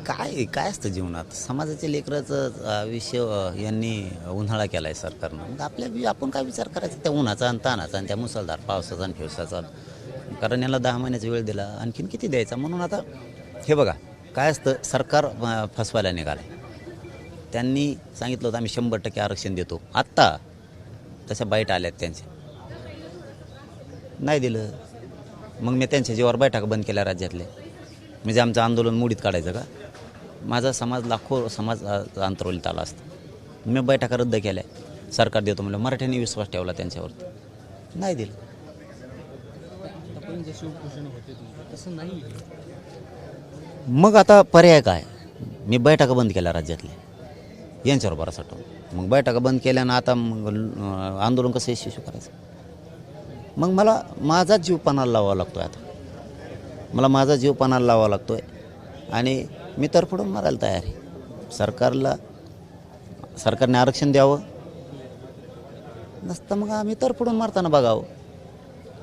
काय काय असतं जीवनात समाजाच्या लेकराचं आयुष्य यांनी उन्हाळा केला आहे सरकारनं. मग आपण काय विचार करायचा त्या उन्हाचा आणि तानाचा आणि त्या मुसळधार पावसाचा आणि पावसाचा. कारण याला 10 महिन्याचा वेळ दिला, आणखीन किती द्यायचा. म्हणून आता हे बघा काय असतं, सरकार फसवायला निघालं आहे. त्यांनी सांगितलं होतं आम्ही 100% आरक्षण देतो. आत्ता तशा बाईट आल्यात त्यांच्या, नाही दिलं. मग मी त्यांच्या जीवावर बैठका बंद केल्या राज्यातले. म्हणजे आमचं आंदोलन मोडीत काढायचं का? माझा समाज लाखो समाज आंतरवलीत आला असतं. मी बैठका रद्द केल्या. सरकार देतो म्हणलं. मराठ्यांनी विश्वास ठेवला त्यांच्यावरती, नाही दिलं. आपण जसे उपोषण होते तुमचं तसं नाही. मग आता पर्याय काय? मी बैठका बंद केल्या राज्यातले यांच्यावर भरोसा ठेवून. मग बैठका बंद केल्यानं आता मग आंदोलन कसं यशस्वी करायचं? मग मला माझा जीव पणाला लावावा लागतो आहे. आता मला माझा जीव पणाला लावावा लागतो आहे आणि मी तरफडून मारायला तयार आहे. सरकारने आरक्षण द्यावं, नसतं मग आम्ही तरफडून मारताना बघावं.